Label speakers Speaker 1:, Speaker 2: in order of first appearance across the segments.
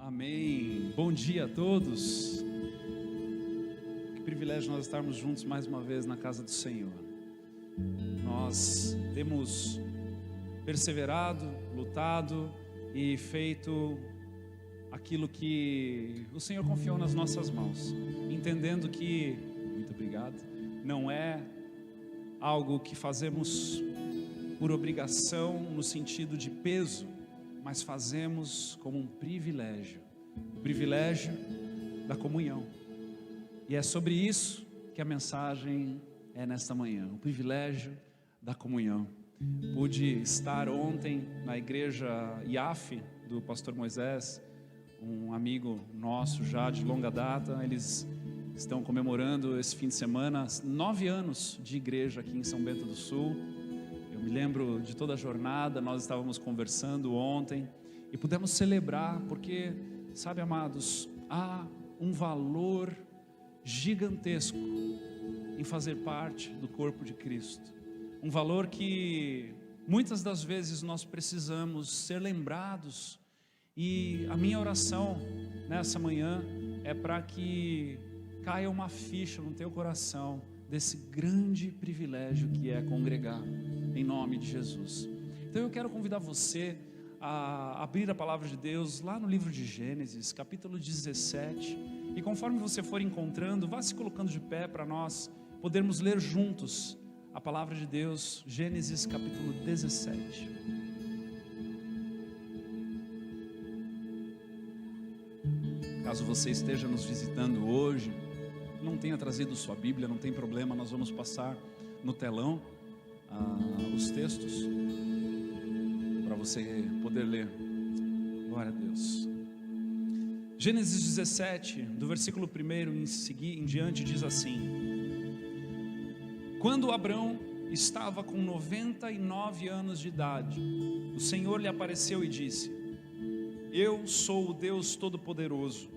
Speaker 1: Amém. Bom dia a todos. Que privilégio nós estarmos juntos mais uma vez na casa do Senhor. Nós temos perseverado, lutado e feito aquilo que o Senhor confiou nas nossas mãos, entendendo que, muito obrigado, não é algo que fazemos por obrigação no sentido de peso, mas fazemos como um privilégio, o privilégio da comunhão. E é sobre isso que a mensagem é nesta manhã, o privilégio da comunhão. Pude estar ontem na igreja IAF do pastor Moisés, um amigo nosso já de longa data. Eles estão comemorando esse fim de semana 9 anos de igreja aqui em São Bento do Sul. Eu me lembro de toda a jornada, nós estávamos conversando ontem e pudemos celebrar, porque, sabe, amados, há um valor gigantesco em fazer parte do corpo de Cristo. Um valor que muitas das vezes nós precisamos ser lembrados. E a minha oração nessa manhã é para que caia uma ficha no teu coração desse grande privilégio que é congregar, em nome de Jesus. Então eu quero convidar você a abrir a palavra de Deus lá no livro de Gênesis, capítulo 17, e conforme você for encontrando, vá se colocando de pé para nós podermos ler juntos a palavra de Deus. Gênesis capítulo 17. Caso você esteja nos visitando hoje, não tenha trazido sua Bíblia, não tem problema, nós vamos passar no telão os textos para você poder ler. Glória a Deus. Gênesis 17, do versículo 1 em diante, diz assim: Quando Abrão estava com 99 anos de idade, o Senhor lhe apareceu e disse: Eu sou o Deus Todo-Poderoso.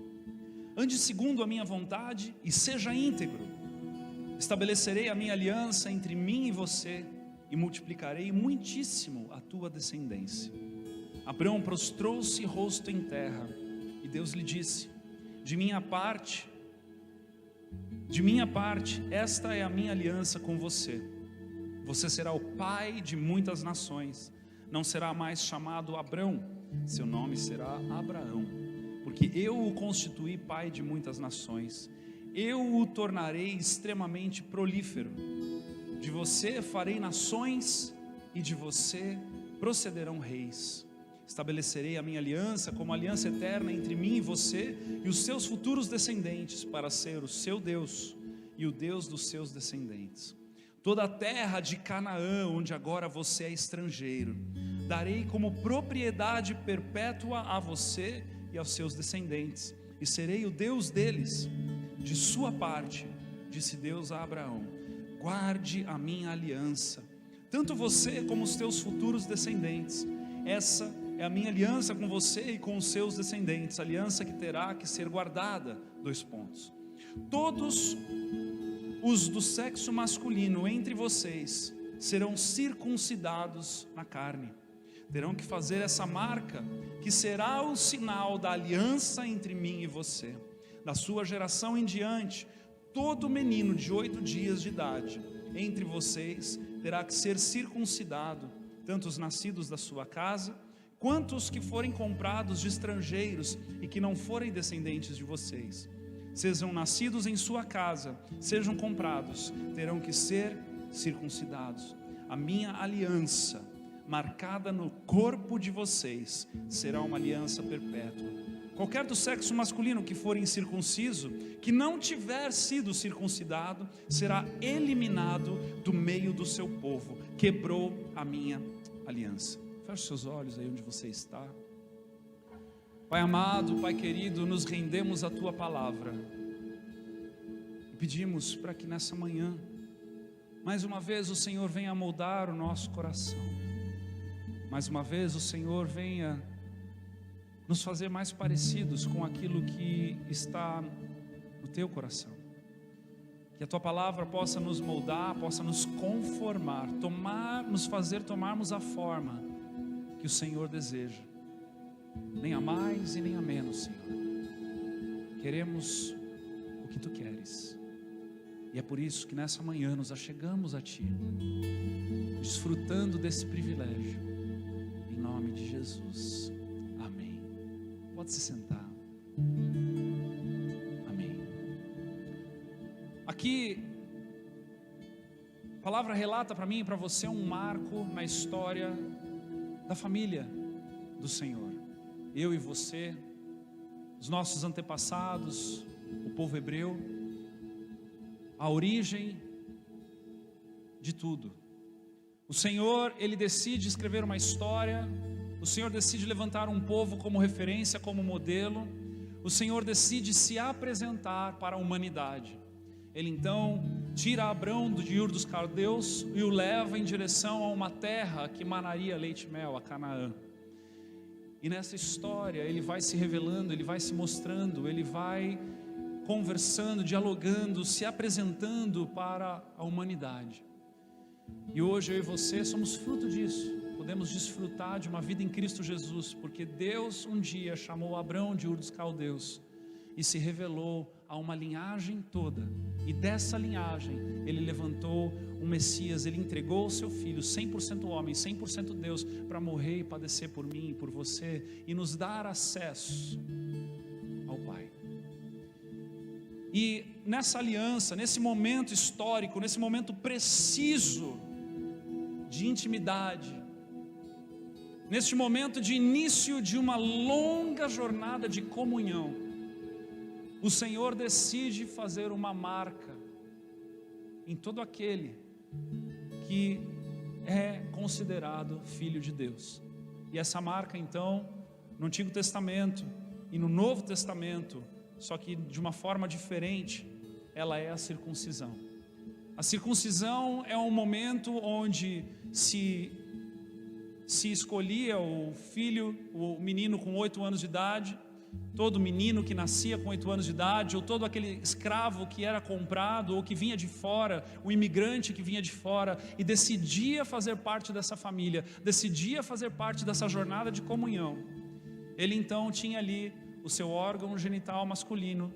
Speaker 1: Ande segundo a minha vontade e seja íntegro. Estabelecerei a minha aliança entre mim e você e multiplicarei muitíssimo a tua descendência. Abrão prostrou-se rosto em terra e Deus lhe disse: De minha parte, esta é a minha aliança com você. Você será o pai de muitas nações. Não será mais chamado Abrão, seu nome será Abraão, porque eu o constituí pai de muitas nações. Eu o tornarei extremamente prolífero. De você farei nações e de você procederão reis. Estabelecerei a minha aliança como aliança eterna entre mim e você e os seus futuros descendentes, para ser o seu Deus e o Deus dos seus descendentes. Toda a terra de Canaã, onde agora você é estrangeiro, darei como propriedade perpétua a você e aos seus descendentes, e serei o Deus deles. De sua parte, disse Deus a Abraão: guarde a minha aliança, tanto você como os teus futuros descendentes. Essa é a minha aliança com você e com os seus descendentes, aliança que terá que ser guardada. Todos os do sexo masculino entre vocês serão circuncidados na carne. Terão que fazer essa marca, que será o sinal da aliança entre mim e você. Da sua geração em diante, todo menino de 8 dias de idade entre vocês terá que ser circuncidado, tanto os nascidos da sua casa, quanto os que forem comprados de estrangeiros e que não forem descendentes de vocês. Sejam nascidos em sua casa, sejam comprados, terão que ser circuncidados. A minha aliança, marcada no corpo de vocês, será uma aliança perpétua. Qualquer do sexo masculino que for incircunciso, que não tiver sido circuncidado, será eliminado do meio do seu povo. Quebrou a minha aliança. Feche seus olhos aí onde você está. Pai amado, Pai querido, nos rendemos à tua palavra e pedimos para que nessa manhã, mais uma vez o Senhor venha moldar o nosso coração. Mais uma vez o Senhor venha nos fazer mais parecidos com aquilo que está no teu coração. Que a tua palavra possa nos moldar, possa nos conformar, nos fazer tomarmos a forma que o Senhor deseja. nem a mais e nem a menos, Senhor. Queremos o que Tu queres. E é por isso que nessa manhã nos achegamos a Ti, desfrutando desse privilégio, em nome de Jesus. Amém. Pode se sentar. Amém. Aqui, a palavra relata para mim e para você um marco na história da família do Senhor. Eu e você, os nossos antepassados, o povo hebreu, a origem de tudo. O Senhor, Ele decide escrever uma história, o Senhor decide levantar um povo como referência, como modelo, o Senhor decide se apresentar para a humanidade. Ele então tira Abrão de Ur dos Caldeus e o leva em direção a uma terra que manaria leite e mel, a Canaã. E nessa história ele vai se revelando, ele vai se mostrando, ele vai conversando, dialogando, se apresentando para a humanidade. E hoje eu e você somos fruto disso. Podemos desfrutar de uma vida em Cristo Jesus, porque Deus um dia chamou Abrão de Ur dos Caldeus e se revelou a uma linhagem toda, e dessa linhagem Ele levantou um Messias. Ele entregou o seu Filho 100% homem, 100% Deus, para morrer e padecer por mim e por você, e nos dar acesso ao Pai. E nessa aliança, nesse momento histórico, nesse momento preciso de intimidade, neste momento de início de uma longa jornada de comunhão, o Senhor decide fazer uma marca em todo aquele que é considerado filho de Deus. E essa marca então, no Antigo Testamento e no Novo Testamento, só que de uma forma diferente, ela é a circuncisão. A circuncisão é um momento onde se escolhia o filho, o menino com 8 anos de idade, todo menino que nascia com 8 anos de idade, ou todo aquele escravo que era comprado, ou que vinha de fora, o imigrante que vinha de fora, e decidia fazer parte dessa família, decidia fazer parte dessa jornada de comunhão. Ele então tinha ali o seu órgão genital masculino,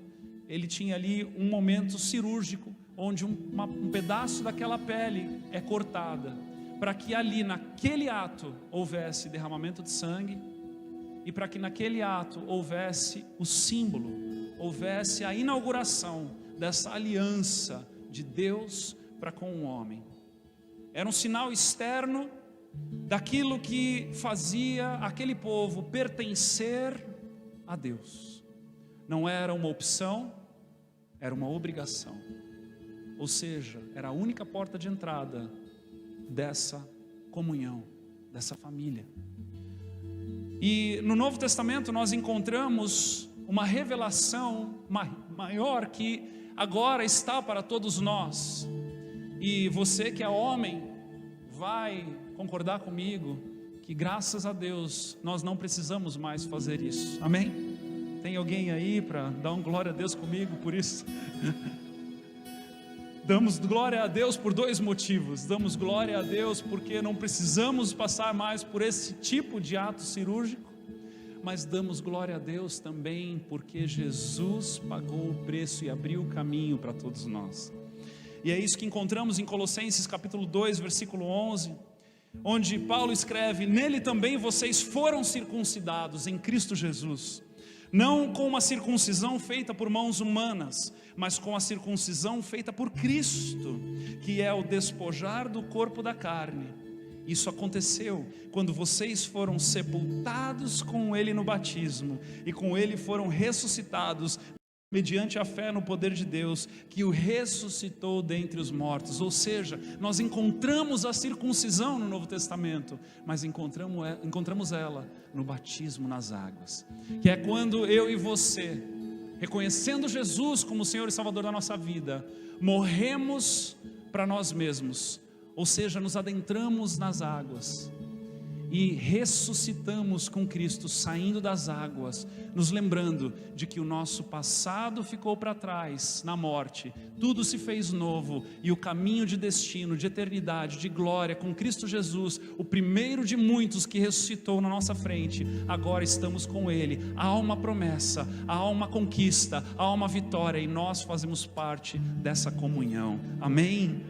Speaker 1: ele tinha ali um momento cirúrgico, onde um pedaço daquela pele é cortada, para que ali naquele ato houvesse derramamento de sangue, e para que naquele ato houvesse o símbolo, houvesse a inauguração dessa aliança de Deus para com o homem. Era um sinal externo daquilo que fazia aquele povo pertencer a Deus. Não era uma opção, era uma obrigação. Ou seja, era a única porta de entrada dessa comunhão, dessa família. E no Novo Testamento nós encontramos uma revelação maior que agora está para todos nós. E você que é homem vai concordar comigo que graças a Deus nós não precisamos mais fazer isso. Amém? Tem alguém aí para dar um glória a Deus comigo por isso? Damos glória a Deus por 2 motivos. Damos glória a Deus porque não precisamos passar mais por esse tipo de ato cirúrgico, mas damos glória a Deus também porque Jesus pagou o preço e abriu o caminho para todos nós. E é isso que encontramos em Colossenses capítulo 2, versículo 11, onde Paulo escreve: nele também vocês foram circuncidados em Cristo Jesus, não com uma circuncisão feita por mãos humanas, mas com a circuncisão feita por Cristo, que é o despojar do corpo da carne. Isso aconteceu quando vocês foram sepultados com Ele no batismo, e com Ele foram ressuscitados, mediante a fé no poder de Deus, que o ressuscitou dentre os mortos. Ou seja, nós encontramos a circuncisão no Novo Testamento, mas encontramos ela no batismo nas águas, que é quando eu e você, reconhecendo Jesus como Senhor e Salvador da nossa vida, morremos para nós mesmos, ou seja, nos adentramos nas águas, e ressuscitamos com Cristo, saindo das águas, nos lembrando de que o nosso passado ficou para trás na morte, tudo se fez novo, e o caminho de destino, de eternidade, de glória com Cristo Jesus, o primeiro de muitos que ressuscitou na nossa frente, agora estamos com Ele. Há uma promessa, há uma conquista, há uma vitória, e nós fazemos parte dessa comunhão. Amém?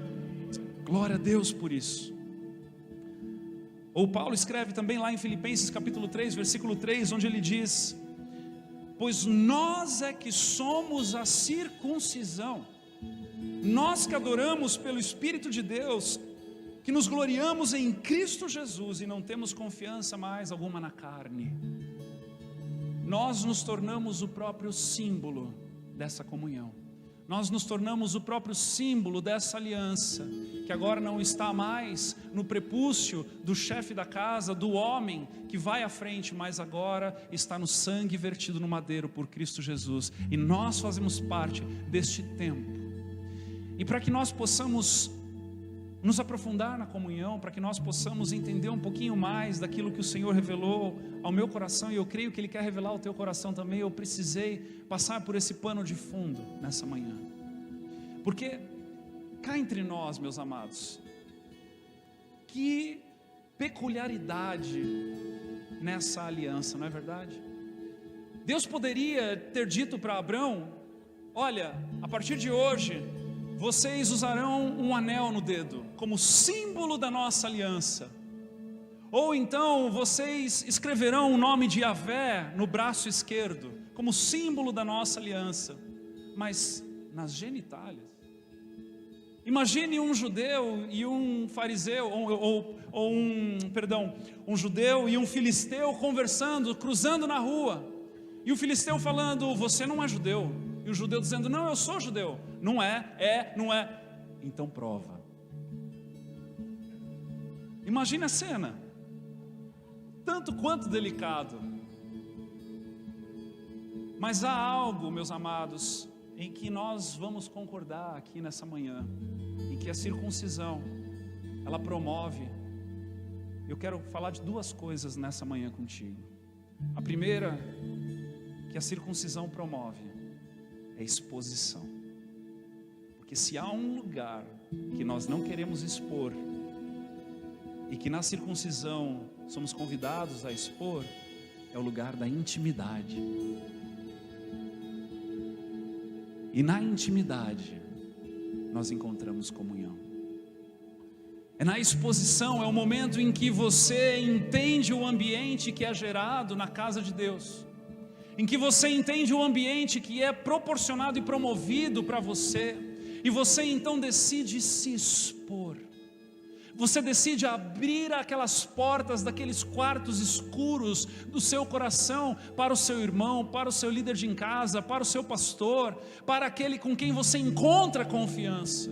Speaker 1: Glória a Deus por isso. Ou Paulo escreve também lá em Filipenses capítulo 3, versículo 3, onde ele diz: pois nós é que somos a circuncisão, nós que adoramos pelo Espírito de Deus, que nos gloriamos em Cristo Jesus e não temos confiança mais alguma na carne. Nós nos tornamos o próprio símbolo dessa comunhão, nós nos tornamos o próprio símbolo dessa aliança, que agora não está mais no prepúcio do chefe da casa, do homem que vai à frente, mas agora está no sangue vertido no madeiro por Cristo Jesus, e nós fazemos parte deste tempo. E para que nós possamos nos aprofundar na comunhão, para que nós possamos entender um pouquinho mais daquilo que o Senhor revelou ao meu coração, e eu creio que Ele quer revelar ao teu coração também, eu precisei passar por esse pano de fundo nessa manhã, porque cá entre nós, meus amados, que peculiaridade nessa aliança, não é verdade? Deus poderia ter dito para Abrão: olha, a partir de hoje vocês usarão um anel no dedo, como símbolo da nossa aliança. Ou então vocês escreverão o nome de Yahvé no braço esquerdo, como símbolo da nossa aliança. Mas nas genitálias, imagine um judeu e um fariseu, um judeu e um filisteu conversando, cruzando na rua, e o filisteu falando: você não é judeu. E o judeu dizendo: não, eu sou judeu. Não é, não é. Então prova. Imagine a cena, tanto quanto delicado. Mas há algo, meus amados, em que nós vamos concordar aqui nessa manhã, em que a circuncisão, ela promove. Eu quero falar de duas coisas nessa manhã contigo. A primeira, que a circuncisão promove, é exposição. Porque se há um lugar que nós não queremos expor, e que na circuncisão somos convidados a expor, é o lugar da intimidade. E na intimidade nós encontramos comunhão. É na exposição, é o momento em que você entende o ambiente que é gerado na casa de Deus, em que você entende o ambiente que é proporcionado e promovido para você, e você então decide se expor. Você decide abrir aquelas portas daqueles quartos escuros do seu coração para o seu irmão, para o seu líder de casa, para o seu pastor, para aquele com quem você encontra confiança.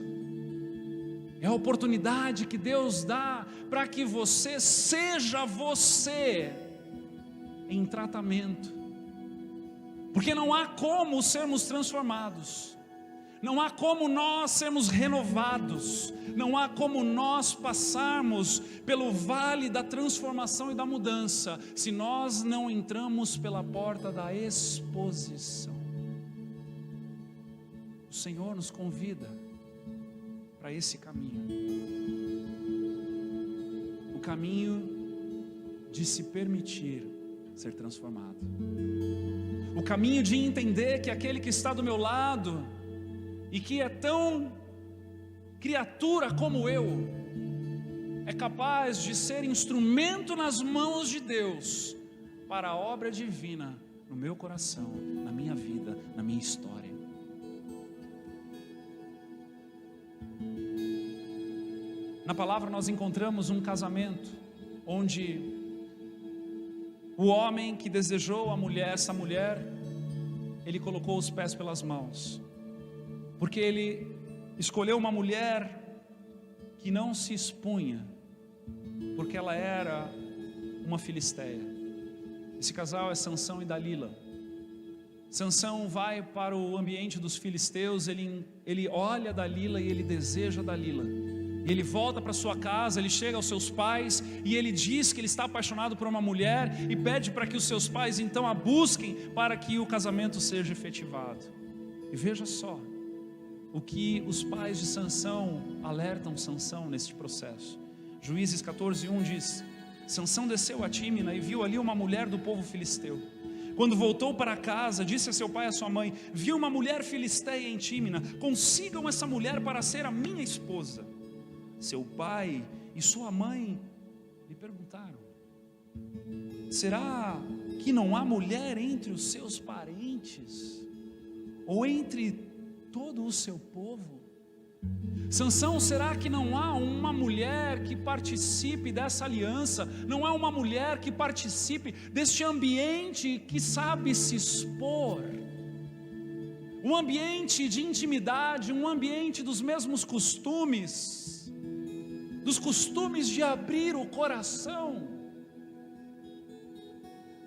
Speaker 1: É a oportunidade que Deus dá para que você seja você em tratamento. Porque não há como sermos transformados, não há como nós sermos renovados, não há como nós passarmos pelo vale da transformação e da mudança, se nós não entramos pela porta da exposição. O Senhor nos convida para esse caminho, o caminho de se permitir ser transformado, o caminho de entender que aquele que está do meu lado e que é tão criatura como eu, é capaz de ser instrumento nas mãos de Deus para a obra divina no meu coração, na minha vida, na minha história. Na palavra nós encontramos um casamento onde o homem que desejou a mulher, essa mulher, ele colocou os pés pelas mãos, porque ele escolheu uma mulher que não se expunha, porque ela era uma filisteia. Esse casal é Sansão e Dalila. Sansão vai para o ambiente dos filisteus, ele olha Dalila e ele deseja Dalila, E ele volta para sua casa, ele chega aos seus pais e ele diz que ele está apaixonado por uma mulher e pede para que os seus pais então a busquem para que o casamento seja efetivado. E veja só o que os pais de Sansão alertam Sansão neste processo. Juízes 14:1 diz: Sansão desceu a Tímina e viu ali uma mulher do povo filisteu. Quando voltou para casa, disse a seu pai e a sua mãe: vi uma mulher filisteia em Tímina, consigam essa mulher para ser a minha esposa. Seu pai e sua mãe lhe perguntaram: será que não há mulher entre os seus parentes, ou entre todo o seu povo? Sansão, será que não há uma mulher que participe dessa aliança? Não há uma mulher que participe deste ambiente que sabe se expor? Um ambiente de intimidade, um ambiente dos mesmos costumes, dos costumes de abrir o coração.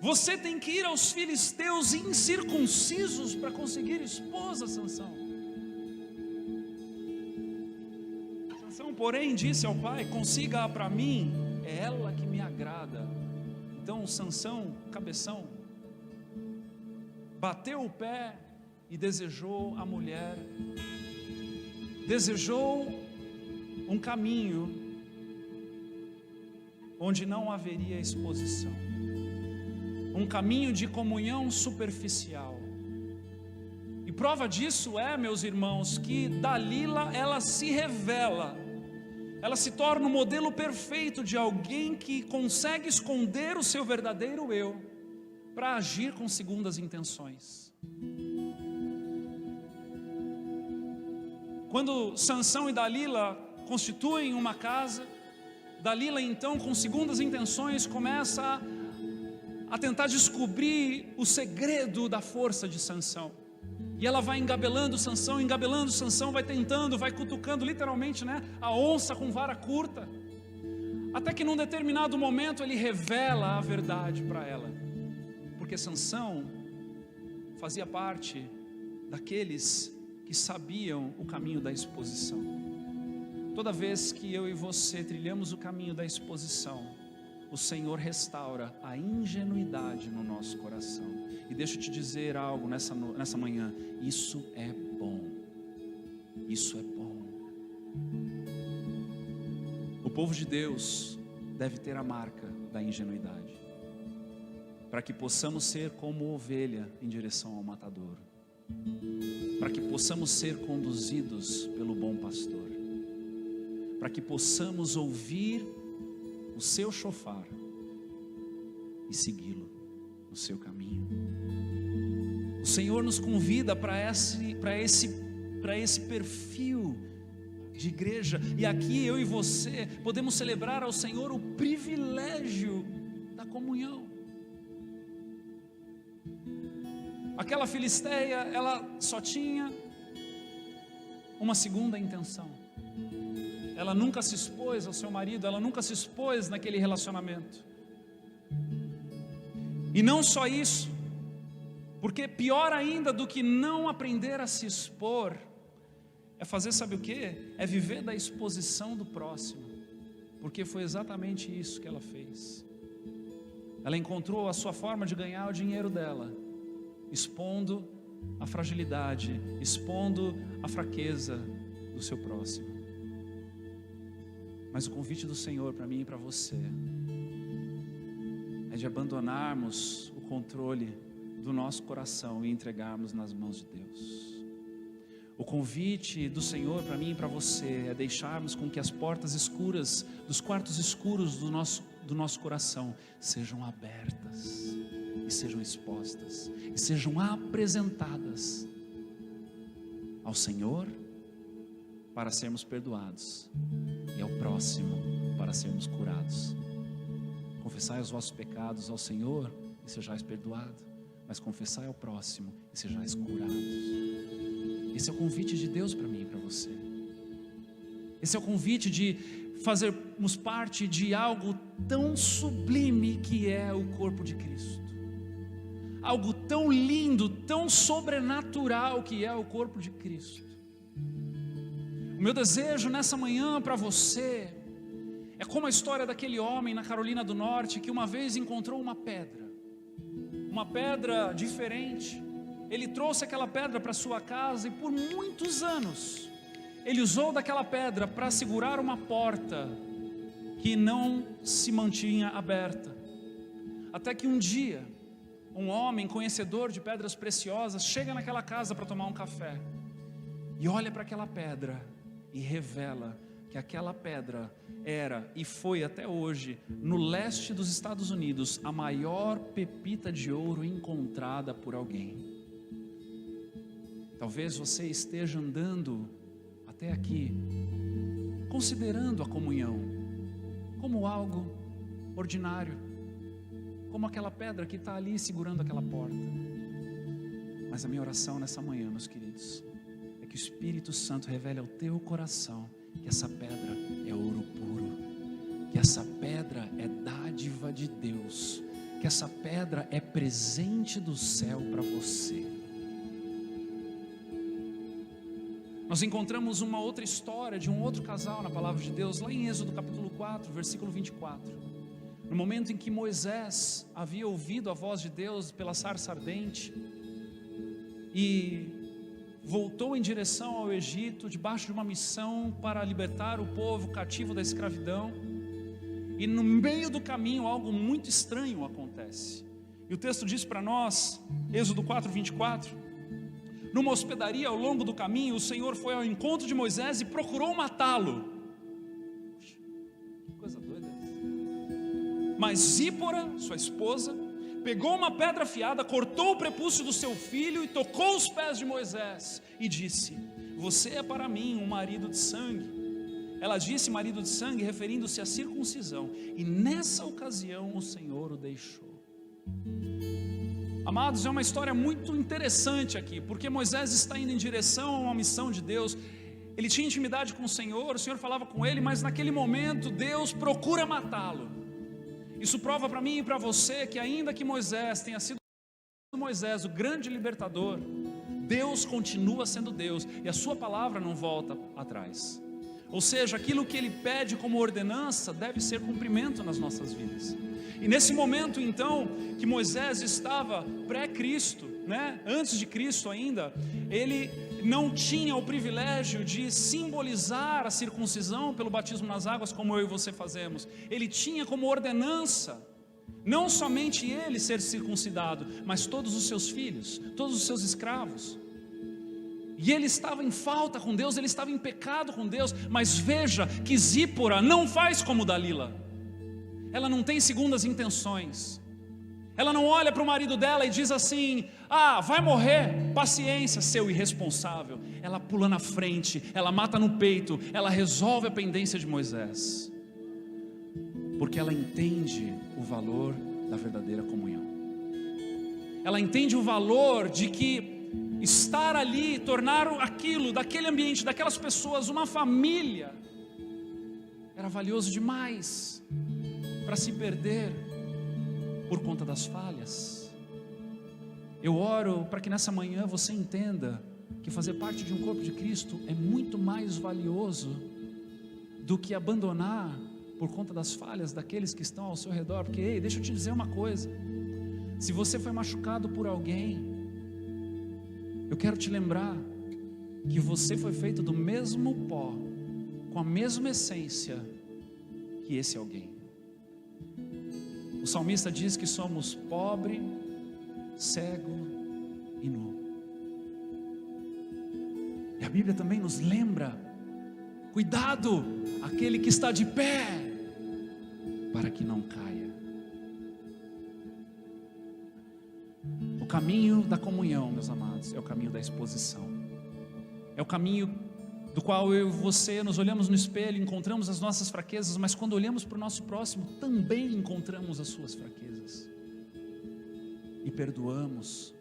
Speaker 1: Você tem que ir aos filisteus incircuncisos para conseguir esposa, Sansão. Sansão, porém, disse ao pai: consiga-a para mim, é ela que me agrada. Então Sansão, cabeção, bateu o pé e desejou a mulher, desejou um caminho onde não haveria exposição, um caminho de comunhão superficial. E prova disso é, meus irmãos, que Dalila, ela se revela, ela se torna o modelo perfeito de alguém que consegue esconder o seu verdadeiro eu para agir com segundas intenções. Quando Sansão e Dalila constituem uma casa, Dalila então, com segundas intenções, começa a tentar descobrir o segredo da força de Sansão. E ela vai engabelando Sansão, vai tentando, vai cutucando literalmente, a onça com vara curta, até que num determinado momento ele revela a verdade para ela, porque Sansão fazia parte daqueles que sabiam o caminho da exposição. Toda vez que eu e você trilhamos o caminho da exposição, o Senhor restaura a ingenuidade no nosso coração. E deixa eu te dizer algo nessa manhã: isso é bom, isso é bom. O povo de Deus deve ter a marca da ingenuidade, para que possamos ser como ovelha em direção ao matadouro, para que possamos ser conduzidos pelo bom pastor, para que possamos ouvir o seu chofar e segui-lo no seu caminho. O Senhor nos convida para esse perfil de igreja, e aqui eu e você podemos celebrar ao Senhor o privilégio da comunhão. Aquela filisteia, ela só tinha uma segunda intenção. Ela nunca se expôs ao seu marido, ela nunca se expôs naquele relacionamento. E não só isso, porque pior ainda do que não aprender a se expor, é fazer, sabe o que? É viver da exposição do próximo, porque foi exatamente isso que ela fez. Ela encontrou a sua forma de ganhar o dinheiro dela, expondo a fragilidade, expondo a fraqueza do seu próximo. Mas o convite do Senhor para mim e para você é de abandonarmos o controle do nosso coração e entregarmos nas mãos de Deus. O convite do Senhor para mim e para você é deixarmos com que as portas escuras, dos quartos escuros do nosso coração sejam abertas e sejam expostas e sejam apresentadas ao Senhor para sermos perdoados e ao próximo para sermos curados. Confessai os vossos pecados ao Senhor e sejais perdoados, mas confessai ao próximo e sejais curados. Esse é o convite de Deus para mim e para você. Esse é o convite de fazermos parte de algo tão sublime que é o corpo de Cristo, algo tão lindo, tão sobrenatural que é o corpo de Cristo. O meu desejo nessa manhã para você é como a história daquele homem na Carolina do Norte que uma vez encontrou uma pedra diferente. Ele trouxe aquela pedra para sua casa e por muitos anos ele usou daquela pedra para segurar uma porta que não se mantinha aberta. Até que um dia, um homem conhecedor de pedras preciosas chega naquela casa para tomar um café e olha para aquela pedra e revela que aquela pedra era e foi até hoje, no leste dos Estados Unidos, a maior pepita de ouro encontrada por alguém. Talvez você esteja andando até aqui, considerando a comunhão como algo ordinário, como aquela pedra que está ali segurando aquela porta. Mas a minha oração nessa manhã, meus queridos, é que o Espírito Santo revele ao teu coração que essa pedra é ouro puro, que essa pedra é dádiva de Deus, que essa pedra é presente do céu para você. Nós encontramos uma outra história de um outro casal na palavra de Deus, lá em Êxodo capítulo 4, versículo 24. No momento em que Moisés havia ouvido a voz de Deus pela sarça ardente e voltou em direção ao Egito, debaixo de uma missão para libertar o povo cativo da escravidão, e no meio do caminho algo muito estranho acontece, e o texto diz para nós, Êxodo 4, 24, numa hospedaria ao longo do caminho, o Senhor foi ao encontro de Moisés e procurou matá-lo. Que coisa doida. Mas Zípora, sua esposa, pegou uma pedra afiada, cortou o prepúcio do seu filho e tocou os pés de Moisés e disse: você é para mim um marido de sangue. Ela disse marido de sangue, referindo-se à circuncisão, e nessa ocasião o Senhor o deixou. Amados, é uma história muito interessante aqui, porque Moisés está indo em direção a uma missão de Deus. Ele tinha intimidade com o Senhor falava com ele, mas naquele momento Deus procura matá-lo. Isso prova para mim e para você que ainda que Moisés tenha sido Moisés, o grande libertador, Deus continua sendo Deus e a sua palavra não volta atrás. Ou seja, aquilo que ele pede como ordenança deve ser cumprimento nas nossas vidas. E nesse momento então, que Moisés estava pré-Cristo, antes de Cristo ainda, ele não tinha o privilégio de simbolizar a circuncisão pelo batismo nas águas, como eu e você fazemos. Ele tinha como ordenança, não somente ele ser circuncidado, mas todos os seus filhos, todos os seus escravos. E ele estava em falta com Deus, ele estava em pecado com Deus. Mas veja que Zípora não faz como Dalila. Ela não tem segundas intenções. Ela não olha para o marido dela e diz assim: vai morrer, paciência, seu irresponsável. Ela pula na frente, ela mata no peito, ela resolve a pendência de Moisés, porque ela entende o valor da verdadeira comunhão. Ela entende o valor de que estar ali, tornar aquilo, daquele ambiente, daquelas pessoas, uma família, era valioso demais para se perder por conta das falhas. Eu oro para que nessa manhã você entenda que fazer parte de um corpo de Cristo é muito mais valioso do que abandonar por conta das falhas daqueles que estão ao seu redor. Porque, ei, deixa eu te dizer uma coisa: se você foi machucado por alguém, eu quero te lembrar que você foi feito do mesmo pó, com a mesma essência que esse alguém. O salmista diz que somos pobre, cego e nu. E a Bíblia também nos lembra: cuidado, aquele que está de pé, para que não caia. O caminho da comunhão, meus amados, é o caminho da exposição. É o caminho do qual eu e você nos olhamos no espelho, encontramos as nossas fraquezas, mas quando olhamos para o nosso próximo, também encontramos as suas fraquezas. E perdoamos,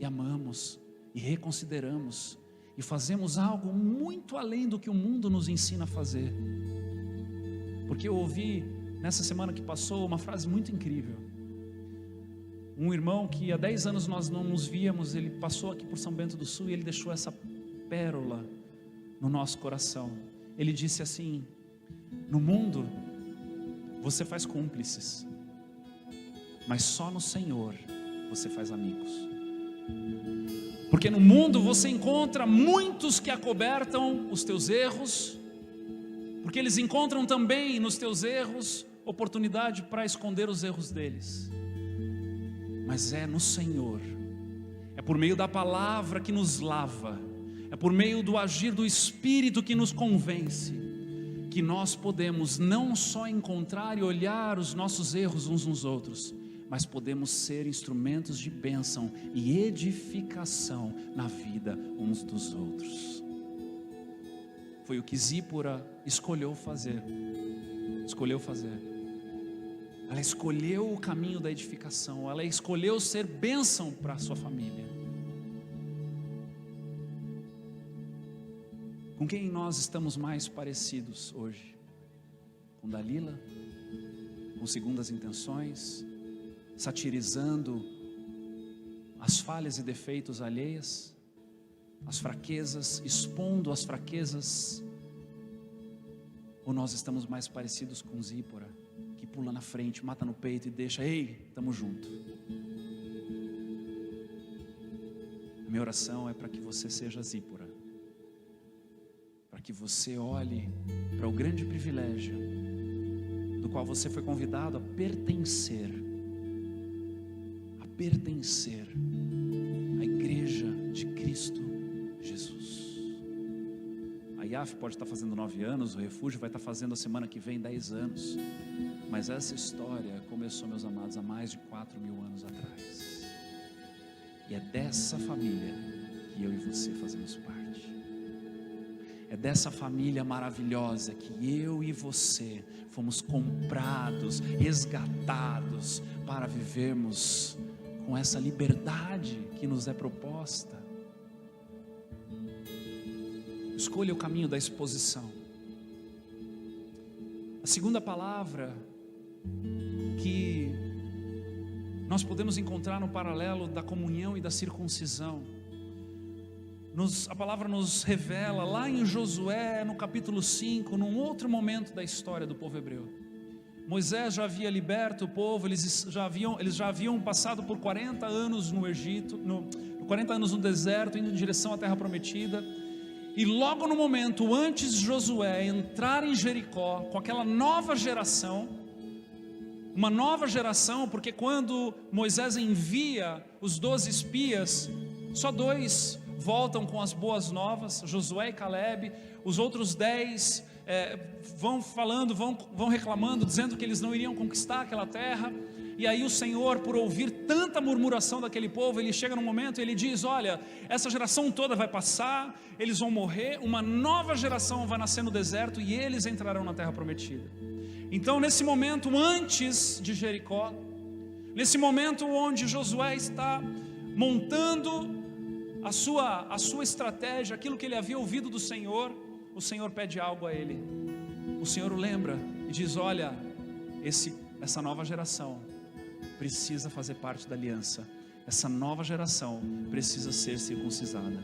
Speaker 1: e amamos, e reconsideramos, e fazemos algo muito além do que o mundo nos ensina a fazer. Porque eu ouvi nessa semana que passou uma frase muito incrível. Um irmão que há 10 anos nós não nos víamos, ele passou aqui por São Bento do Sul e ele deixou essa pérola no nosso coração. Ele disse assim: no mundo você faz cúmplices, mas só no Senhor você faz amigos. Porque no mundo você encontra muitos que acobertam os teus erros, porque eles encontram também nos teus erros oportunidade para esconder os erros deles. Mas é no Senhor, é por meio da palavra que nos lava, é por meio do agir do Espírito que nos convence, que nós podemos não só encontrar e olhar os nossos erros uns nos outros, mas podemos ser instrumentos de bênção e edificação na vida uns dos outros. Foi o que Zípora escolheu fazer. Ela escolheu o caminho da edificação, ela escolheu ser bênção para a sua família. Com quem nós estamos mais parecidos hoje? Com Dalila? Com segundas intenções? Satirizando as falhas e defeitos alheias? As fraquezas, expondo as fraquezas? Ou nós estamos mais parecidos com Zípora, que pula na frente, mata no peito e deixa: ei, estamos juntos. A minha oração é para que você seja Zípora, para que você olhe para o grande privilégio do qual você foi convidado a pertencer à igreja de Cristo Jesus. A IAF pode estar fazendo 9 anos, o Refúgio vai estar fazendo a semana que vem 10 anos, mas essa história começou, meus amados, há mais de 4.000 anos atrás, e é dessa família que eu e você fazemos parte. É dessa família maravilhosa que eu e você fomos comprados, resgatados, para vivermos com essa liberdade que nos é proposta. Escolha o caminho da exposição. A segunda palavra que nós podemos encontrar no paralelo da comunhão e da circuncisão, a palavra nos revela lá em Josué, no capítulo 5, num outro momento da história do povo hebreu. Moisés já havia liberto o povo, eles já haviam passado por 40 anos no Egito, 40 anos no deserto, indo em direção à terra prometida. E logo no momento antes de Josué entrar em Jericó, com aquela nova geração, uma nova geração, porque quando Moisés envia os 12 espias, só 2 voltam com as boas novas, Josué e Caleb. Os outros 10 vão reclamando, dizendo que eles não iriam conquistar aquela terra. E aí o Senhor, por ouvir tanta murmuração daquele povo, ele chega num momento e ele diz: olha, essa geração toda vai passar, eles vão morrer, uma nova geração vai nascer no deserto e eles entrarão na terra prometida. Então, nesse momento antes de Jericó, nesse momento onde Josué está montando a sua estratégia, aquilo que ele havia ouvido do Senhor, o Senhor pede algo a ele. O Senhor o lembra e diz: olha, essa nova geração precisa fazer parte da aliança, essa nova geração precisa ser circuncisada.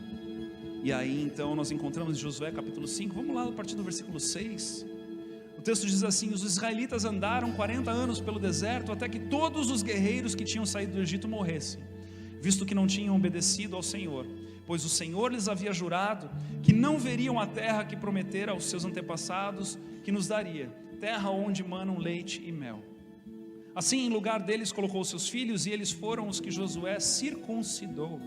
Speaker 1: E aí então nós encontramos em Josué capítulo 5, vamos lá a partir do versículo 6, o texto diz assim: os israelitas andaram 40 anos pelo deserto, até que todos os guerreiros que tinham saído do Egito morressem, visto que não tinham obedecido ao Senhor, pois o Senhor lhes havia jurado que não veriam a terra que prometera aos seus antepassados que nos daria, terra onde manam leite e mel. Assim, em lugar deles colocou seus filhos, e eles foram os que Josué circuncidou.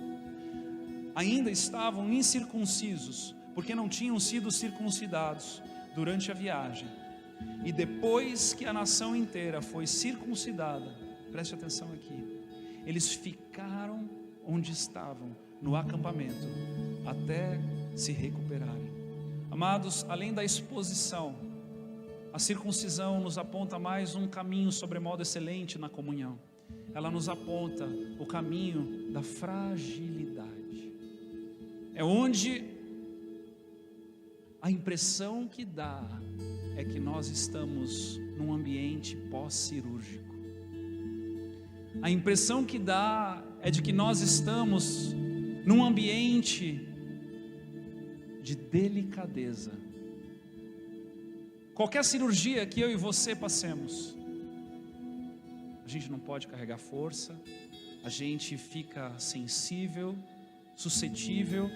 Speaker 1: Ainda estavam incircuncisos, porque não tinham sido circuncidados durante a viagem. E depois que a nação inteira foi circuncidada, preste atenção aqui, eles ficaram onde estavam, no acampamento, até se recuperarem. Amados, além da exposição, a circuncisão nos aponta mais um caminho sobremodo excelente na comunhão. Ela nos aponta o caminho da fragilidade. É onde a impressão que dá é que nós estamos num ambiente pós-cirúrgico. A impressão que dá é de que nós estamos num ambiente de delicadeza. Qualquer cirurgia que eu e você passemos, a gente não pode carregar força, a gente fica sensível, suscetível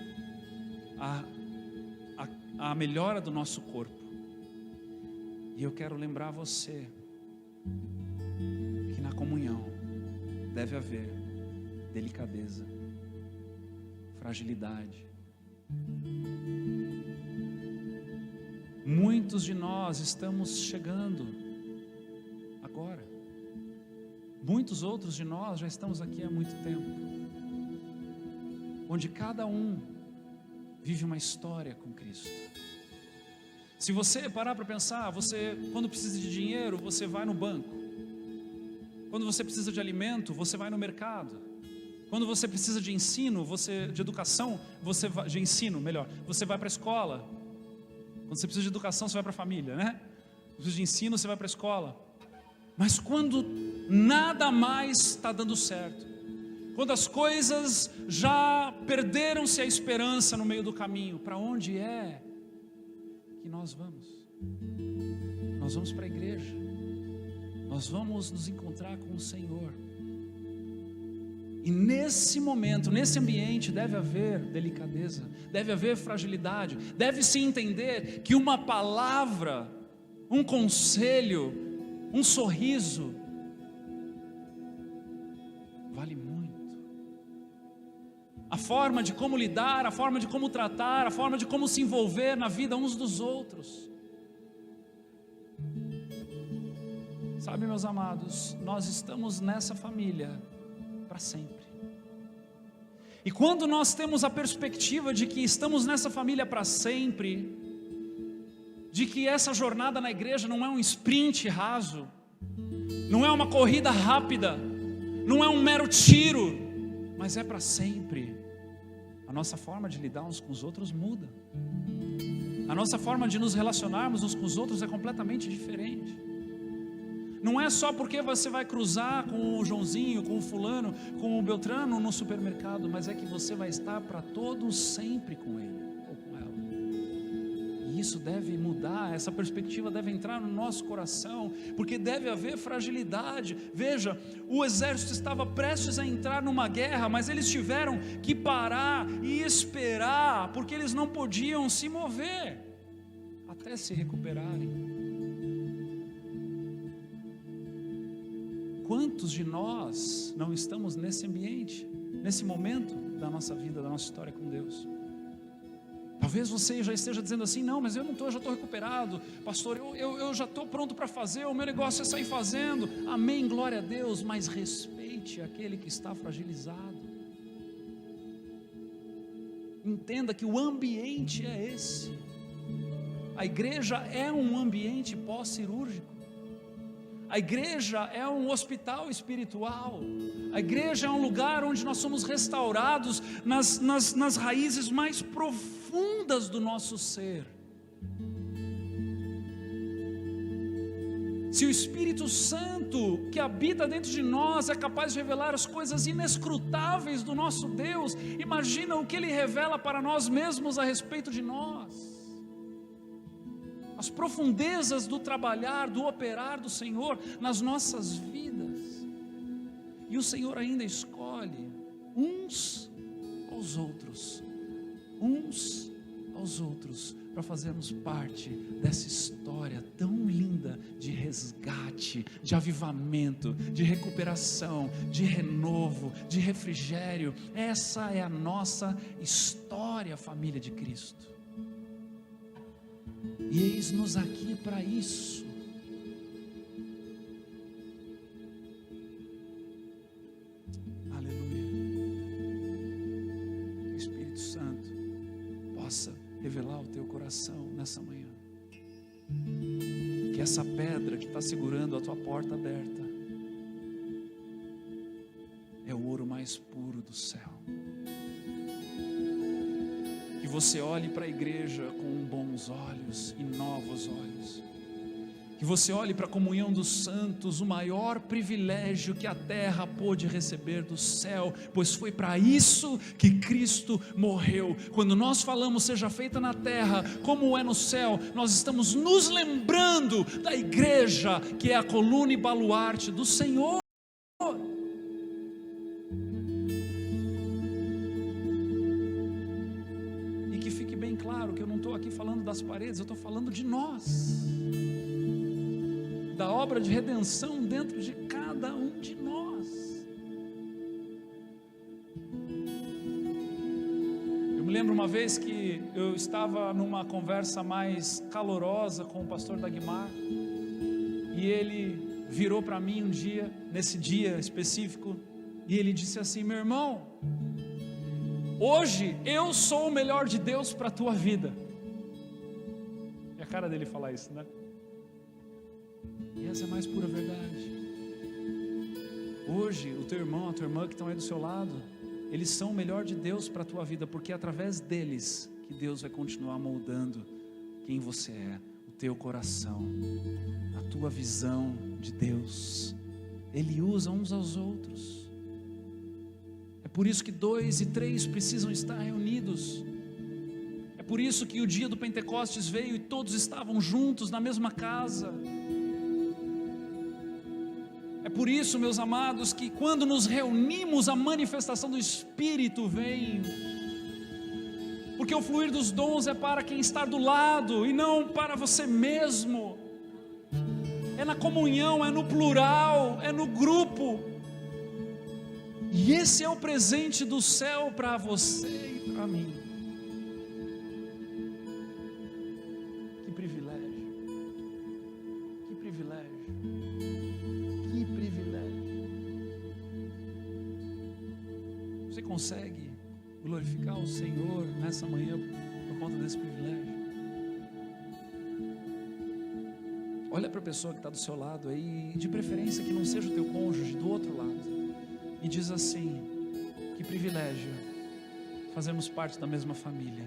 Speaker 1: à melhora do nosso corpo. E eu quero lembrar você que na comunhão deve haver delicadeza, fragilidade. Muitos de nós estamos chegando agora. Muitos outros de nós já estamos aqui há muito tempo. Onde cada um vive uma história com Cristo. Se você parar para pensar, você, quando precisa de dinheiro, você vai no banco. Quando você precisa de alimento, você vai no mercado. Quando você precisa de ensino, de educação, você vai para a escola. Quando você precisa de educação, você vai para a família, né? Quando precisa de ensino, você vai para a escola. Mas quando nada mais está dando certo, quando as coisas já perderam-se a esperança no meio do caminho, para onde é que nós vamos? Nós vamos para a igreja, nós vamos nos encontrar com o Senhor. E nesse momento, nesse ambiente, deve haver delicadeza, deve haver fragilidade, deve-se entender que uma palavra, um conselho, um sorriso, vale muito. A forma de como lidar, a forma de como tratar, a forma de como se envolver na vida uns dos outros. Sabe, meus amados, nós estamos nessa família para sempre. E quando nós temos a perspectiva de que estamos nessa família para sempre, de que essa jornada na igreja não é um sprint raso, não é uma corrida rápida, não é um mero tiro, mas é para sempre, a nossa forma de lidar uns com os outros muda. A nossa forma de nos relacionarmos uns com os outros é completamente diferente. Não é só porque você vai cruzar com o Joãozinho, com o fulano, com o Beltrano no supermercado, mas é que você vai estar para todos sempre com ele ou com ela. E isso deve mudar, essa perspectiva deve entrar no nosso coração, porque deve haver fragilidade. Veja, o exército estava prestes a entrar numa guerra, mas eles tiveram que parar e esperar, porque eles não podiam se mover até se recuperarem. Quantos de nós não estamos nesse ambiente, nesse momento da nossa vida, da nossa história com Deus? Talvez você já esteja dizendo assim: não, mas eu não estou, eu já estou recuperado, pastor, eu já estou pronto para fazer, o meu negócio é sair fazendo. Amém, glória a Deus, mas respeite aquele que está fragilizado. Entenda que o ambiente é esse. A igreja é um ambiente pós-cirúrgico. A igreja é um hospital espiritual. A igreja é um lugar onde nós somos restaurados nas raízes mais profundas do nosso ser. Se o Espírito Santo que habita dentro de nós é capaz de revelar as coisas inescrutáveis do nosso Deus, imagina o que Ele revela para nós mesmos a respeito de nós. As profundezas do trabalhar, do operar do Senhor nas nossas vidas. E o Senhor ainda escolhe uns aos outros, para fazermos parte dessa história tão linda de resgate, de avivamento, de recuperação, de renovo, de refrigério. Essa é a nossa história, família de Cristo. E eis-nos aqui para isso. Aleluia. Que o Espírito Santo possa revelar o teu coração nessa manhã. Que essa pedra que está segurando a tua porta aberta é o ouro mais puro do céu. Que você olhe para a igreja com bons olhos e novos olhos. Que você olhe para a comunhão dos santos, o maior privilégio que a terra pôde receber do céu, pois foi para isso que Cristo morreu. Quando nós falamos seja feita na terra como é no céu, nós estamos nos lembrando da igreja, que é a coluna e baluarte do Senhor. E que fique bem claro que eu não estou aqui falando das paredes, eu estou falando de nós, da obra de redenção dentro de cada um de nós. Eu me lembro uma vez que eu estava numa conversa mais calorosa com o pastor Dagmar, e ele virou para mim um dia, nesse dia específico, e ele disse assim: meu irmão, hoje eu sou o melhor de Deus para a tua vida. É a cara dele falar isso, né? E essa é a mais pura verdade. Hoje, o teu irmão, a tua irmã que estão aí do seu lado, eles são o melhor de Deus para a tua vida, porque é através deles que Deus vai continuar moldando quem você é, o teu coração, a tua visão de Deus. Ele usa uns aos outros. É por isso que 2 e 3 precisam estar reunidos. É por isso que o dia do Pentecostes veio e todos estavam juntos na mesma casa. É por isso, meus amados, que quando nos reunimos, a manifestação do Espírito vem. Porque o fluir dos dons é para quem está do lado e não para você mesmo. É na comunhão, é no plural, é no grupo. E esse é o presente do céu para você e para mim. Que privilégio. Que privilégio. Que privilégio. Você consegue glorificar o Senhor nessa manhã por conta desse privilégio? Olha para a pessoa que está do seu lado aí, de preferência que não seja o teu cônjuge, do outro lado, e diz assim: que privilégio fazermos parte da mesma família.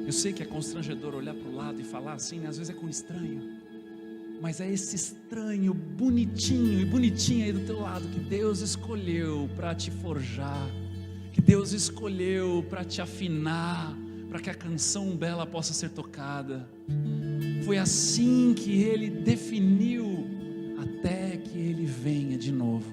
Speaker 1: Eu sei que é constrangedor olhar para o lado e falar assim, né? Às vezes é com estranho, mas é esse estranho bonitinho e bonitinha aí do teu lado que Deus escolheu para te forjar, que Deus escolheu para te afinar, para que a canção bela possa ser tocada. Foi assim que Ele definiu, até que Ele venha de novo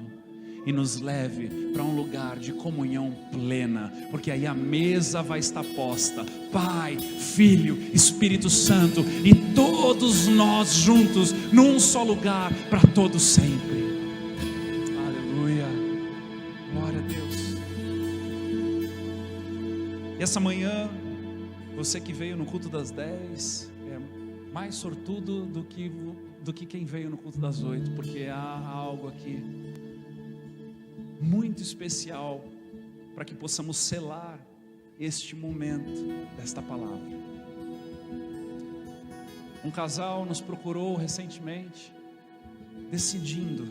Speaker 1: e nos leve para um lugar de comunhão plena, porque aí a mesa vai estar posta, Pai, Filho, Espírito Santo, e todos nós juntos, num só lugar, para todo sempre. Aleluia, glória a Deus. E essa manhã, você que veio no culto das 10, é mais sortudo do que quem veio no culto das 8, porque há algo aqui muito especial para que possamos selar este momento desta palavra. Um casal nos procurou recentemente, decidindo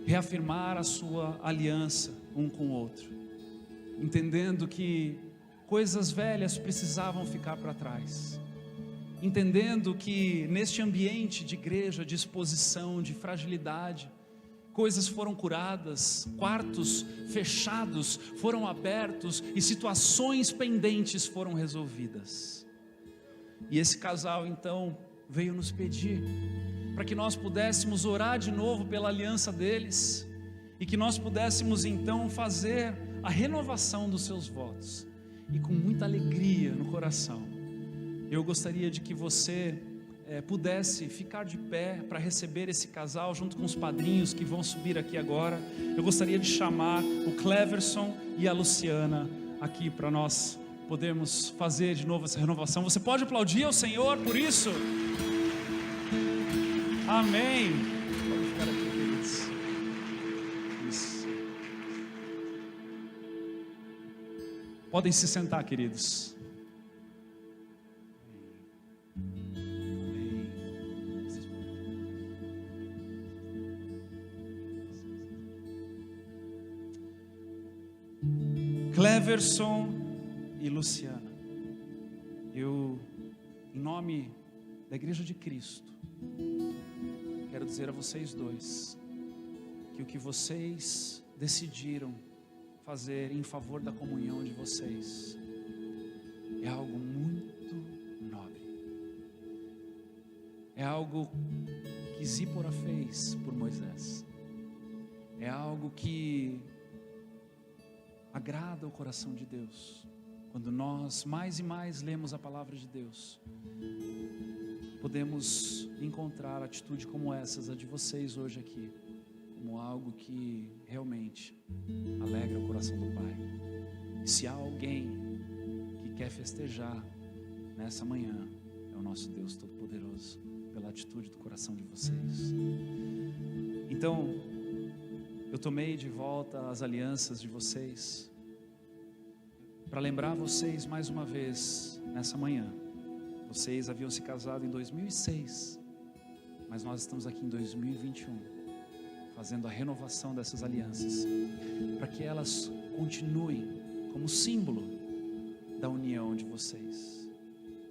Speaker 1: reafirmar a sua aliança um com o outro, entendendo que coisas velhas precisavam ficar para trás, entendendo que neste ambiente de igreja, de exposição, de fragilidade, coisas foram curadas, quartos fechados foram abertos e situações pendentes foram resolvidas. E esse casal então veio nos pedir para que nós pudéssemos orar de novo pela aliança deles e que nós pudéssemos então fazer a renovação dos seus votos. E com muita alegria no coração, eu gostaria de que você pudesse ficar de pé para receber esse casal junto com os padrinhos que vão subir aqui agora. Eu gostaria de chamar o Cleverson e a Luciana aqui para nós podermos fazer de novo essa renovação. Você pode aplaudir ao Senhor por isso? Amém. Pode ficar aqui, queridos. Isso. Podem se sentar, queridos. Cleverson e Luciana, eu em nome da Igreja de Cristo, quero dizer a vocês dois que o que vocês decidiram fazer em favor da comunhão de vocês é algo muito nobre. É algo que Zípora fez por Moisés. É algo que agrada o coração de Deus. Quando nós mais e mais lemos a palavra de Deus, podemos encontrar atitude como essas, a de vocês hoje aqui, como algo que realmente alegra o coração do Pai. E se há alguém que quer festejar nessa manhã, é o nosso Deus Todo-Poderoso, pela atitude do coração de vocês. Então, eu tomei de volta as alianças de vocês, para lembrar vocês mais uma vez, nessa manhã. Vocês haviam se casado em 2006, mas nós estamos aqui em 2021, fazendo a renovação dessas alianças, para que elas continuem como símbolo da união de vocês.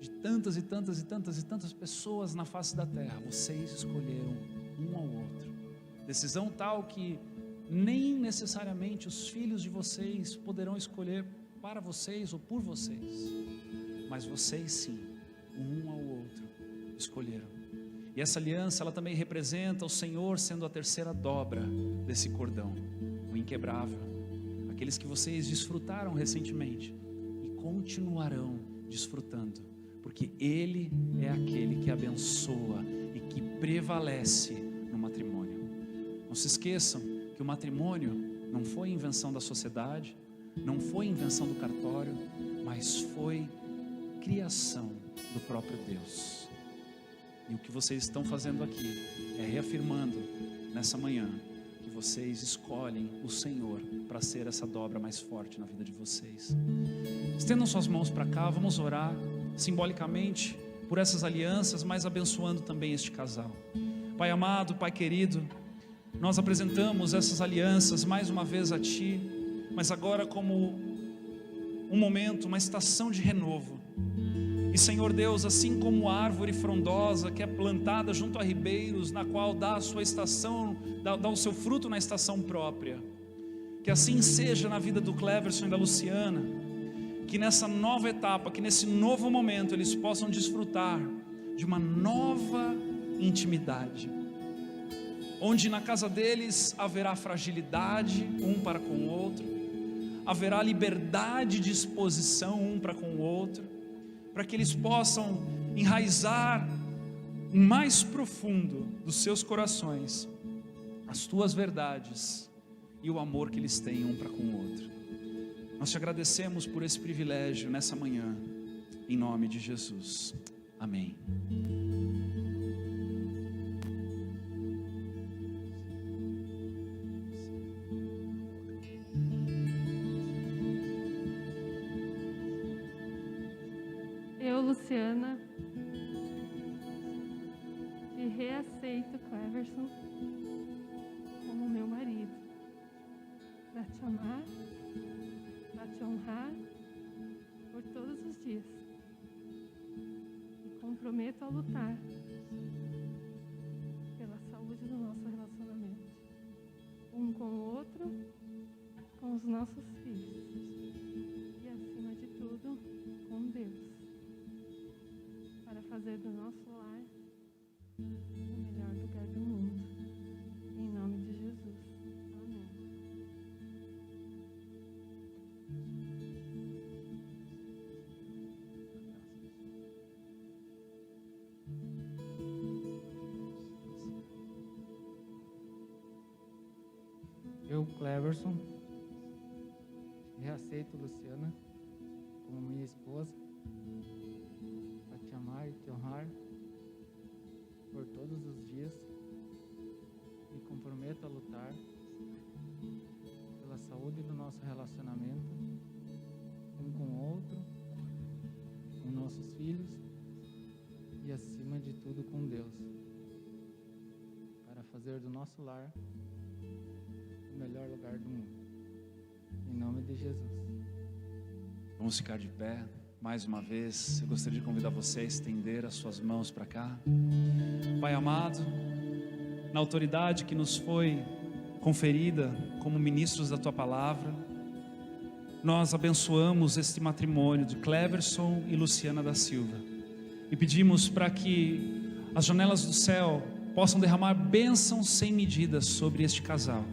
Speaker 1: De tantas e tantas e tantas e tantas pessoas na face da terra, vocês escolheram um ao outro. Decisão tal que nem necessariamente os filhos de vocês poderão escolher para vocês ou por vocês, mas vocês sim, um ao outro, escolheram. E essa aliança, ela também representa o Senhor sendo a terceira dobra desse cordão, o inquebrável, aqueles que vocês desfrutaram recentemente e continuarão desfrutando, porque Ele é aquele que abençoa e que prevalece no matrimônio. Não se esqueçam que o matrimônio não foi invenção da sociedade, não foi invenção do cartório, mas foi criação do próprio Deus. E o que vocês estão fazendo aqui é reafirmando nessa manhã que vocês escolhem o Senhor para ser essa dobra mais forte na vida de vocês. Estendam suas mãos para cá, vamos orar simbolicamente por essas alianças, mas abençoando também este casal. Pai amado, Pai querido, nós apresentamos essas alianças mais uma vez a Ti, mas agora como um momento, uma estação de renovo. E Senhor Deus, assim como a árvore frondosa que é plantada junto a ribeiros, na qual dá a sua estação, dá o seu fruto na estação própria, que assim seja na vida do Cleverson e da Luciana, que nessa nova etapa, que nesse novo momento eles possam desfrutar de uma nova intimidade, onde na casa deles haverá fragilidade um para com o outro, haverá liberdade de exposição um para com o outro, para que eles possam enraizar mais profundo dos seus corações as tuas verdades e o amor que eles têm um para com o outro. Nós te agradecemos por esse privilégio nessa manhã, em nome de Jesus, amém.
Speaker 2: Eu, Luciana, te reaceito, Cleverson, como meu marido, para te amar, para te honrar por todos os dias. E comprometo a lutar pela saúde do nosso relacionamento, um com o outro, com os nossos filhos e, acima de tudo, com Deus, para fazer do nosso lar o melhor lugar do mundo. Em nome de Jesus. Amém.
Speaker 3: Eu, Cleverson, reaceito Luciana como minha esposa, para te amar e te honrar por todos os dias. Me comprometo a lutar pela saúde do nosso relacionamento, um com o outro, com nossos filhos e, acima de tudo, com Deus, para fazer do nosso lar o melhor lugar do mundo. Em nome de Jesus.
Speaker 1: Vamos ficar de pé. Mais uma vez, eu gostaria de convidar você a estender as suas mãos para cá. Pai amado, na autoridade que nos foi conferida como ministros da Tua Palavra, nós abençoamos este matrimônio de Cleverson e Luciana da Silva e pedimos para que as janelas do céu possam derramar bênçãos sem medida sobre este casal,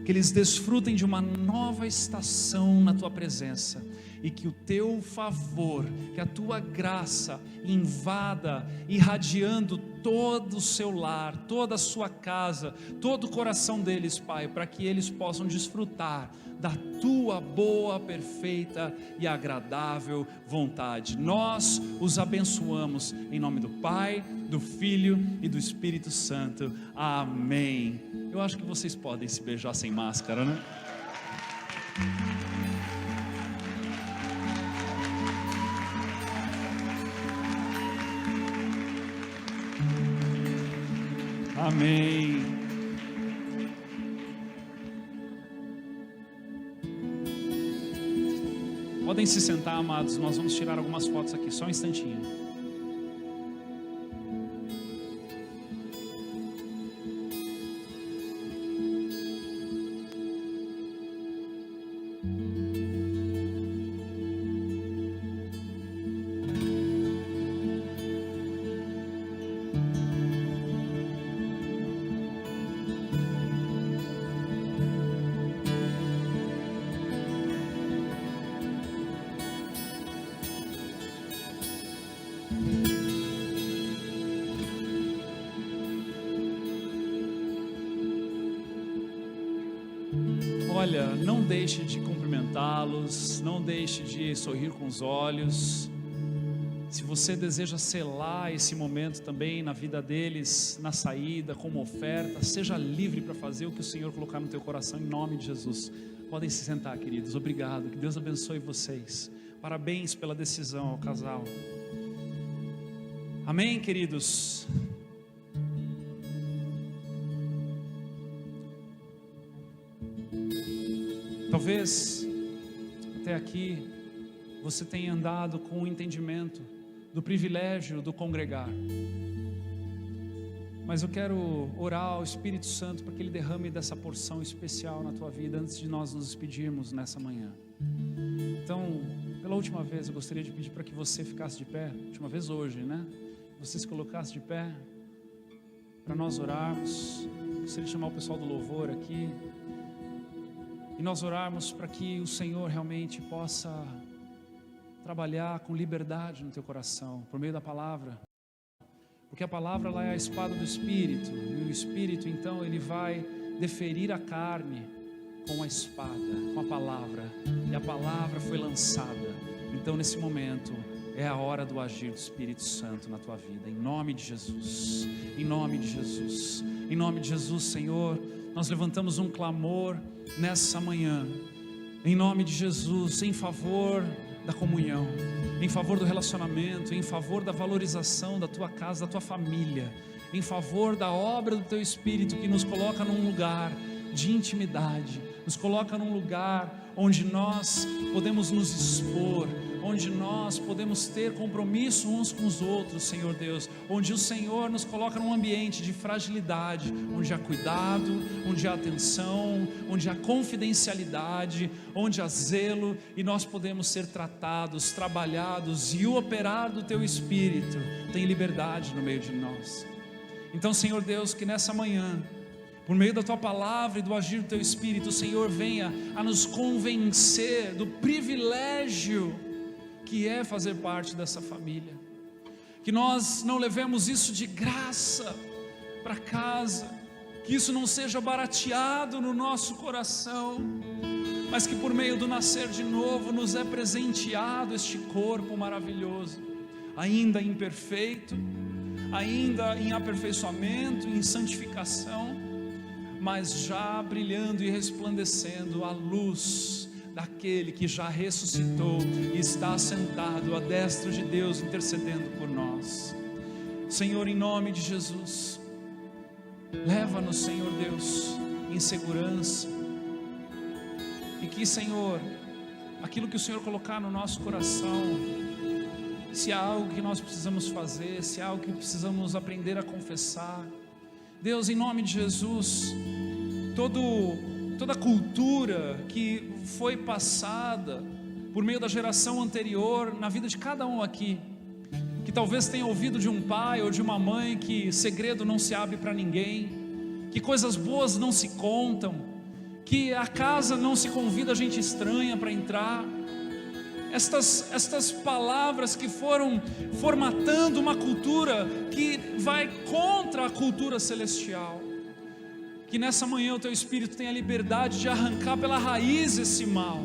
Speaker 1: que eles desfrutem de uma nova estação na Tua presença, e que o Teu favor, que a Tua graça invada, irradiando todo o seu lar, toda a sua casa, todo o coração deles, Pai, para que eles possam desfrutar da Tua boa, perfeita e agradável vontade. Nós os abençoamos em nome do Pai, do Filho e do Espírito Santo. Amém. Eu acho que vocês podem se beijar sem máscara, né? Amém. Podem se sentar, amados. Nós vamos tirar algumas fotos aqui, só um instantinho. Olha, não deixe de cumprimentá-los, não deixe de sorrir com os olhos. Se você deseja selar esse momento também na vida deles, na saída, como oferta, seja livre para fazer o que o Senhor colocar no teu coração, em nome de Jesus. Podem se sentar, queridos. Obrigado, que Deus abençoe vocês. Parabéns pela decisão ao casal. Amém, queridos? Talvez até aqui você tenha andado com o entendimento do privilégio do congregar, mas eu quero orar ao Espírito Santo para que Ele derrame dessa porção especial na tua vida antes de nós nos despedirmos nessa manhã. Então, pela última vez eu gostaria de pedir para que você ficasse de pé, última vez hoje, né? Você se colocasse de pé para nós orarmos. Gostaria de chamar o pessoal do louvor aqui e nós orarmos para que o Senhor realmente possa trabalhar com liberdade no teu coração, por meio da palavra, porque a palavra lá é a espada do Espírito, e o Espírito então ele vai deferir a carne com a espada, com a palavra, e a palavra foi lançada. Então nesse momento é a hora do agir do Espírito Santo na tua vida, em nome de Jesus, em nome de Jesus, em nome de Jesus. Senhor, nós levantamos um clamor nessa manhã, em nome de Jesus, em favor da comunhão, em favor do relacionamento, em favor da valorização da tua casa, da tua família, em favor da obra do teu Espírito que nos coloca num lugar de intimidade, nos coloca num lugar onde nós podemos nos expor, onde nós podemos ter compromisso uns com os outros, Senhor Deus, onde o Senhor nos coloca num ambiente de fragilidade, onde há cuidado, onde há atenção, onde há confidencialidade, onde há zelo, e nós podemos ser tratados, trabalhados, e o operar do Teu Espírito tem liberdade no meio de nós. Então, Senhor Deus, que nessa manhã, por meio da Tua palavra e do agir do Teu Espírito, o Senhor venha a nos convencer do privilégio que é fazer parte dessa família, que nós não levemos isso de graça para casa, que isso não seja barateado no nosso coração, mas que por meio do nascer de novo nos é presenteado este corpo maravilhoso, ainda imperfeito, ainda em aperfeiçoamento, em santificação, mas já brilhando e resplandecendo a luz daquele que já ressuscitou e está sentado à destra de Deus, intercedendo por nós. Senhor, em nome de Jesus, leva-nos, Senhor Deus, em segurança, e que, Senhor, aquilo que o Senhor colocar no nosso coração, se há algo que nós precisamos fazer, se há algo que precisamos aprender a confessar. Deus, em nome de Jesus, toda a cultura que foi passada por meio da geração anterior na vida de cada um aqui, que talvez tenha ouvido de um pai ou de uma mãe que segredo não se abre para ninguém, que coisas boas não se contam, que a casa não se convida gente estranha para entrar. Estas palavras que foram formatando uma cultura que vai contra a cultura celestial, que nessa manhã o Teu Espírito tenha a liberdade de arrancar pela raiz esse mal,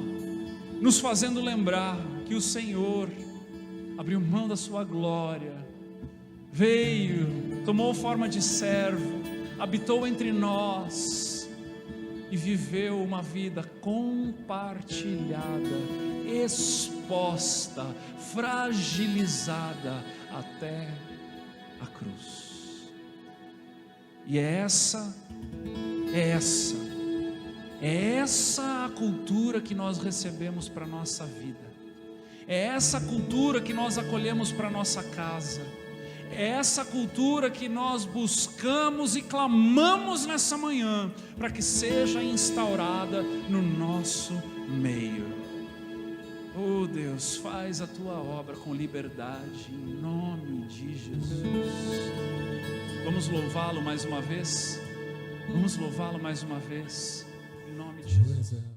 Speaker 1: nos fazendo lembrar que o Senhor abriu mão da sua glória, veio, tomou forma de servo, habitou entre nós e viveu uma vida compartilhada, exposta, fragilizada até a cruz. E é essa a cultura que nós recebemos para a nossa vida, é essa cultura que nós acolhemos para a nossa casa, é essa cultura que nós buscamos e clamamos nessa manhã para que seja instaurada no nosso meio. Oh Deus, faz a Tua obra com liberdade, em nome de Jesus. Vamos louvá-lo mais uma vez? Vamos louvá-lo mais uma vez, em nome de Jesus.